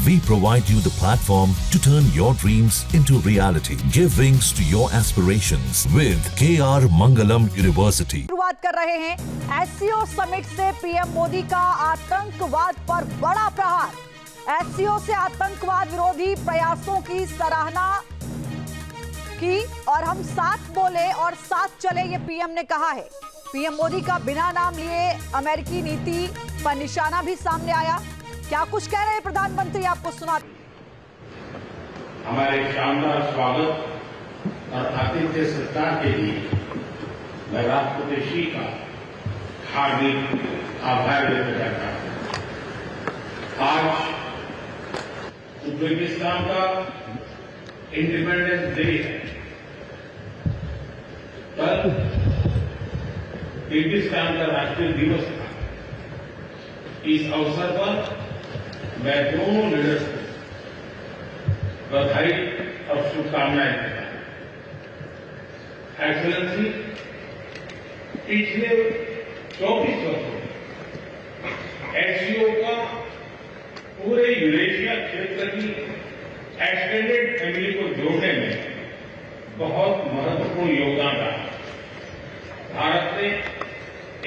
We provide you the platform to turn your dreams into reality. Give wings to your aspirations with KR Mangalam University. शुरुआत कर रहे हैं SCO summit से PM Modi का आतंकवाद पर बड़ा प्रहार। एससीओ से आतंकवाद विरोधी प्रयासों की सराहना की और हम साथ बोले और साथ चले, ये पीएम ने कहा है। पीएम मोदी का बिना नाम लिए अमेरिकी नीति पर निशाना भी सामने आया। क्या कुछ कह रहे हैं प्रधानमंत्री, आपको सुना। हमारे शानदार स्वागत और आतिथ्य सत्कार के लिए मैं राष्ट्रपति श्री का हार्दिक आभार व्यक्त करता हूं। आज उज्बेकिस्तान का इंडिपेंडेंस डे है। कल किर्गिस्तान का राष्ट्रीय दिवस था। इस अवसर पर मैं दोनों लीडर्स को बधाई और शुभकामनाएं देता हूं। एक्सेलेंसी, पिछले 24 वर्षों में एससीओ का पूरे यूरेशिया क्षेत्र की एक्सटेंडेड फैमिली को जोड़ने में बहुत महत्वपूर्ण योगदान रहा। भारत ने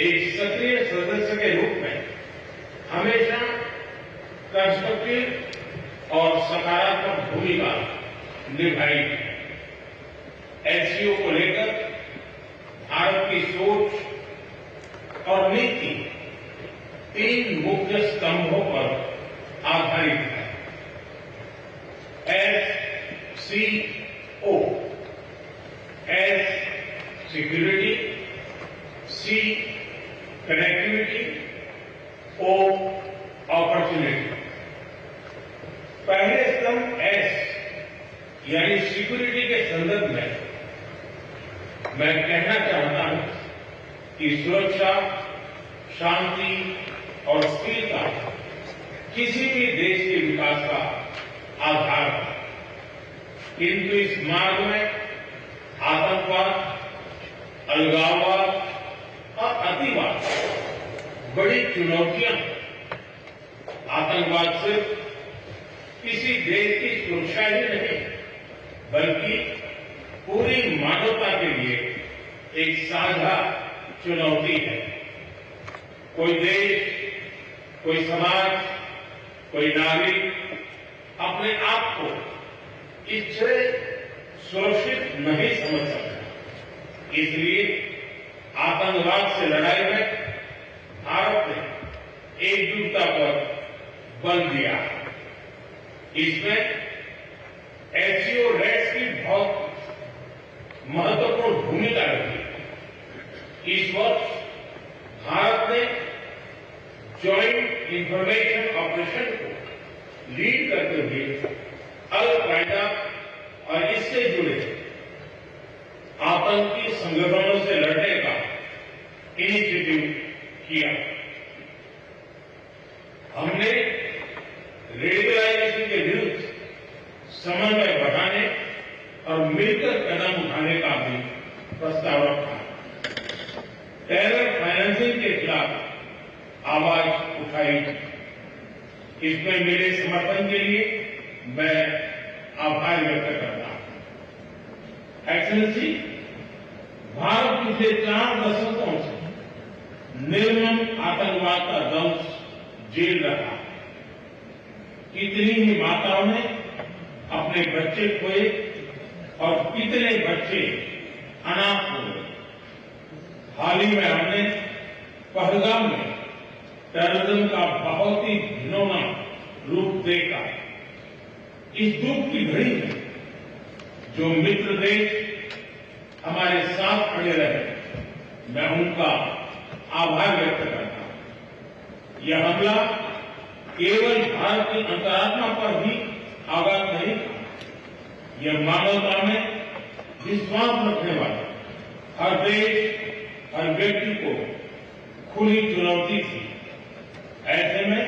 एक सक्रिय सदस्य के रूप में हमेशा कंस्ट्रक्टिव और सकारात्मक भूमिका निभाई है। एससीओ को लेकर भारत की सोच और नीति 3 मुख्य स्तंभों पर आधारित है। एससीओ, एस सिक्योरिटी, सी कनेक्टिविटी, ओ अपॉर्चुनिटी। पहले स्तंभ एस यानी सिक्योरिटी के संदर्भ में मैं कहना चाहता हूं कि सुरक्षा, शांति और स्थिरता किसी भी देश के विकास का आधार है। किंतु इस मार्ग में आतंकवाद, अलगाववाद और अतिवाद बड़ी चुनौतियां हैं। आतंकवाद सिर्फ किसी देश की सुरक्षा ही नहीं, बल्कि पूरी मानवता के लिए एक साझा चुनौती है। कोई देश, कोई समाज, कोई नागरिक अपने आप को इससे सुरक्षित नहीं समझ सकता। इसलिए आतंकवाद से लड़ाई में भारत ने एकजुटता पर बल दिया। इसमें एससीओ रेट्स की बहुत महत्वपूर्ण भूमिका रही। इस वर्ष भारत ने ज्वाइंट इंफॉर्मेशन ऑपरेशन को लीड करते हुए अल कायदा और इससे जुड़े आतंकी संगठनों से लड़ने का इनिशिएटिव किया। हमने रेडिकलाइजेशन के विरुद्ध समन्वय बढ़ाने और मिलकर कदम उठाने का भी प्रस्ताव रखा। टेरर फाइनेंसिंग के खिलाफ आवाज उठाई। इसमें मेरे समर्थन के लिए मैं आभार व्यक्त करता हूं। एक्सेलेंसी, भारत पिछले 4 दशकों से निर्मम आतंकवाद का दंश झेल रहा है। कितनी ही माताओं ने अपने बच्चे खोए और कितने बच्चे अनाथ हो गए। हाल ही में हमने पहलगाम में टेररिज्म का बहुत ही घिनौना रूप देखा। इस दुख की घड़ी में जो मित्र देश हमारे साथ खड़े रहे, मैं उनका आभार व्यक्त करता हूं। यह हमला केवल भारत की अंतरात्मा पर भी आघात नहीं था, यह मानवता में विश्वास रखने वाले हर देश, हर व्यक्ति को खुली चुनौती थी। ऐसे में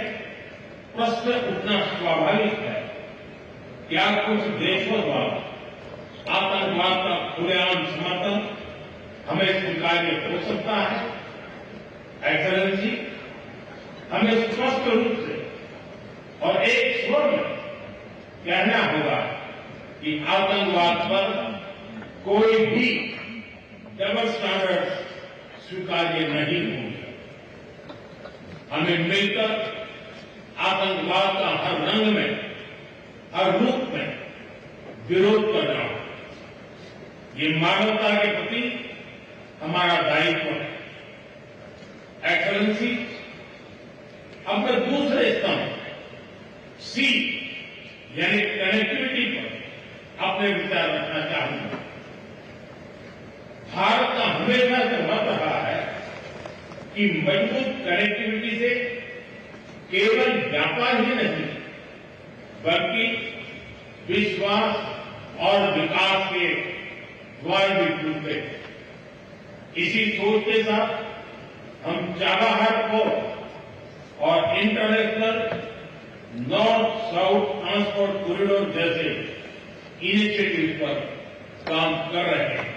प्रश्न उठना स्वाभाविक है, क्या कुछ देशों द्वारा आतंकवाद का खुलेआम समर्थन हमें स्वीकार्य हो सकता है? एक्सेलेंसी, हमें स्पष्ट रूप से और एक स्वर में कहना होगा कि आतंकवाद पर कोई भी डबल स्टैंडर्ड स्वीकार्य नहीं होंगे। हमें मिलकर आतंकवाद का हर रंग में, हर रूप में विरोध करना होगा। ये मानवता के प्रति हमारा दायित्व है। एक्सेलेंसी, अब मैं दूसरे स्तंभ सी यानी कनेक्टिविटी पर अपने विचार रखना चाहूंगा। भारत का हमेशा से मत रहा है कि मजबूत कनेक्टिविटी से केवल व्यापार ही नहीं बल्कि विश्वास और विकास के द्वार भी खुलते हैं। इसी सोच के साथ हम चाबहार पोर्ट और international north south transport corridor जैसे इनिशिएटिव पर काम कर रहे हैं।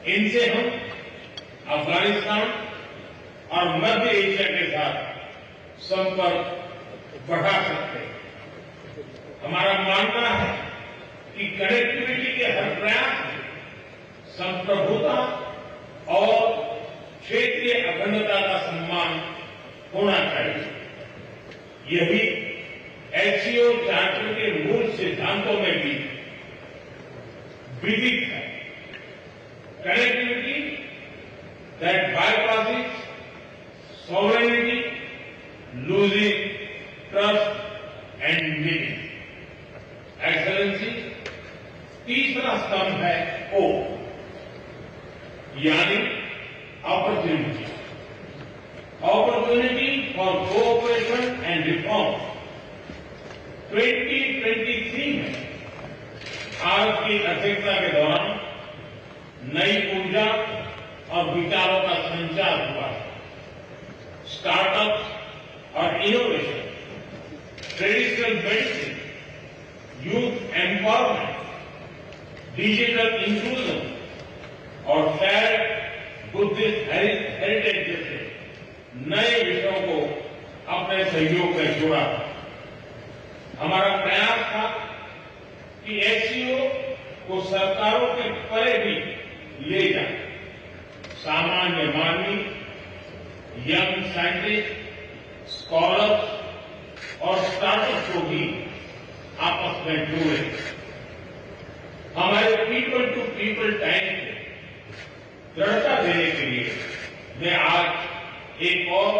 इनसे हम अफगानिस्तान और मध्य एशिया के साथ संपर्क बढ़ा सकते हैं। हमारा मानना है कि कनेक्टिविटी के हर प्रयास में संप्रभुता और क्षेत्रीय अखंडता का सम्मान होना चाहिए। यही एससीओ चार्टर के मूल सिद्धांतों में भी विदित है। Connectivity that bypasses sovereignty, losing trust and meaning. Excellency, तीसरा स्तंभ है ओ यानी opportunity. Opportunity for cooperation and reform. 2023 में भारत की अध्यक्षता के दौरान नई ऊर्जा और विचारों का संचार हुआ। स्टार्टअप और innovation, traditional medicine, youth empowerment, digital inclusion और शेयर्ड बुद्धिस्ट हेरिटेज जैसे नए विषयों को अपने सहयोग में जोड़ा। हमारा प्रयास था कि एससीओ को सरकारों के परे भी ले जाए। सामान्य मानवी, यंग साइंटिस्ट, स्कॉलर्स और स्टार्टअप को भी आपस में जोड़े। हमारे पीपल टू पीपल टाइम को दृढ़ता देने के लिए मैं आज एक और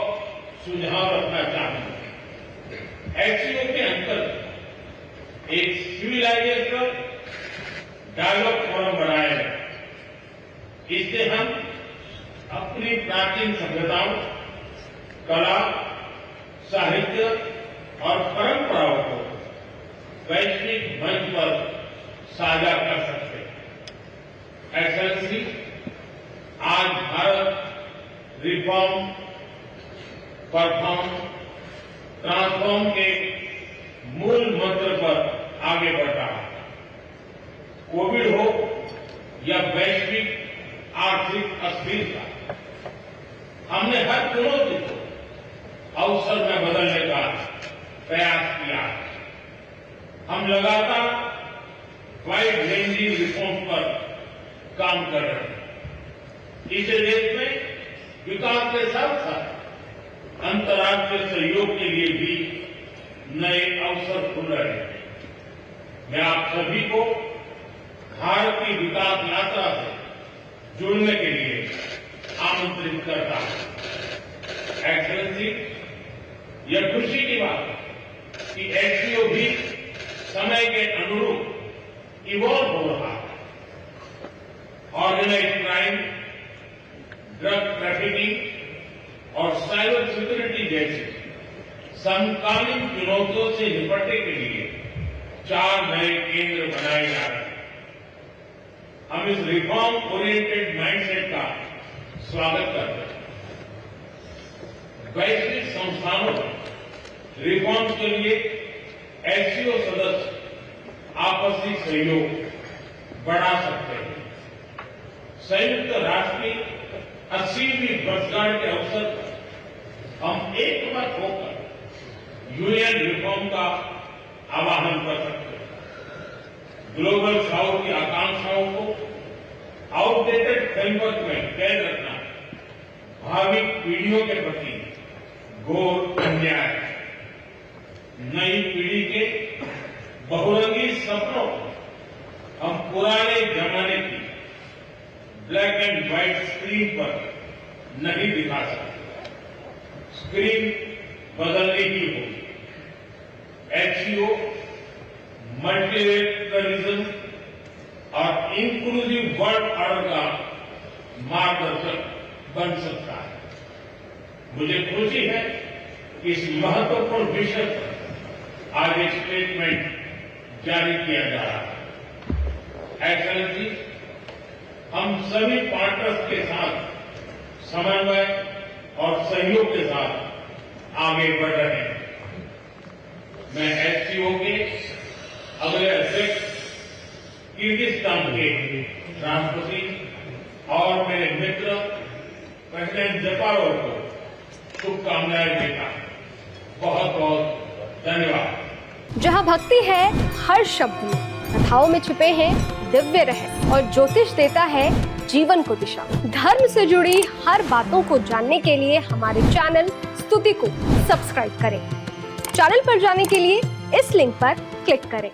सुझाव रखना चाहूंगा। एससीओ के अंतर्गत एक सिविलाइजेशन डायलॉग फोरम बनाया है। इससे हम अपनी प्राचीन सभ्यताओं, कला, साहित्य और परंपराओं को वैश्विक मंच पर साझा कर सकते हैं। एक्सेलेंसी, आज भारत रिफॉर्म, परफॉर्म, ट्रांसफॉर्म के मूल मंत्र पर आगे बढ़ रहा है। कोविड हो या वैश्विक आर्थिक अस्थिरता, हमने हर चुनौती को अवसर में बदलने का प्रयास किया। हम लगातार वाइड रेंजिंग रिफॉर्म पर काम कर रहे हैं। इसे देश में विकास के साथ साथ अंतर्राष्ट्रीय सहयोग के लिए भी नए अवसर खुल रहे हैं। मैं आप सभी को भारत की विकास यात्रा से जुड़ने के लिए आमंत्रित करता हूं। एक्सेलेंसी, यह खुशी की बात है कि एससीओ भी समय के अनुरूप इवॉल्व हो रहा है। ऑर्गेनाइज्ड क्राइम, ड्रग ट्रैफिकिंग और साइबर सिक्योरिटी जैसी समकालीन चुनौतियों से निपटने के लिए 4 नए केंद्र बनाए जा रहे हैं। हम इस रिफॉर्म ओरिएंटेड माइंडसेट का स्वागत करते हैं। वैश्विक संस्थानों में रिफॉर्म के लिए एससीओ सदस्य आपसी सहयोग बढ़ा सकते हैं। संयुक्त राष्ट्र की 80वीं वर्षगांठ के अवसर पर हम एकमत होकर यूएन रिफॉर्म का आवाहन कर सकते हैं। ग्लोबल साउथ की आकांक्षाओं को आउटडेटेड फ्रेमवर्क में कैद रखना भावी पीढ़ियों के प्रति घोर अन्याय है। नई पीढ़ी के बहुरंगी सपनों को हम पुराने जमाने की ब्लैक एंड व्हाइट स्क्रीन पर नहीं दिखा सकते। स्क्रीन बदलने की होगी। एचसीओ मल्टीलेटरलिज्म और इंक्लूसिव वर्ल्ड ऑर्डर का मार्गदर्शक बन सकता है। मुझे खुशी है कि इस महत्वपूर्ण विषय पर आज एक स्टेटमेंट जारी किया जा रहा है। एक्सेलेंसी, हम सभी पार्टनर्स के साथ समन्वय और सहयोग के साथ आगे बढ़ रहे हैं। मैं एचसीओ के अगले अध्यक्ष किर्गिस्तान के राष्ट्रपति और मेरे मित्र प्रेसिडेंट जपारोव को शुभकामनाएं देता हूं। बहुत बहुत धन्यवाद। जहाँ भक्ति है हर शब्द में, कथाओं में छुपे हैं दिव्य रहस्य और ज्योतिष देता है जीवन को दिशा। धर्म से जुड़ी हर बातों को जानने के लिए हमारे चैनल स्तुति को सब्सक्राइब करें। चैनल पर जाने के लिए इस लिंक पर क्लिक करें।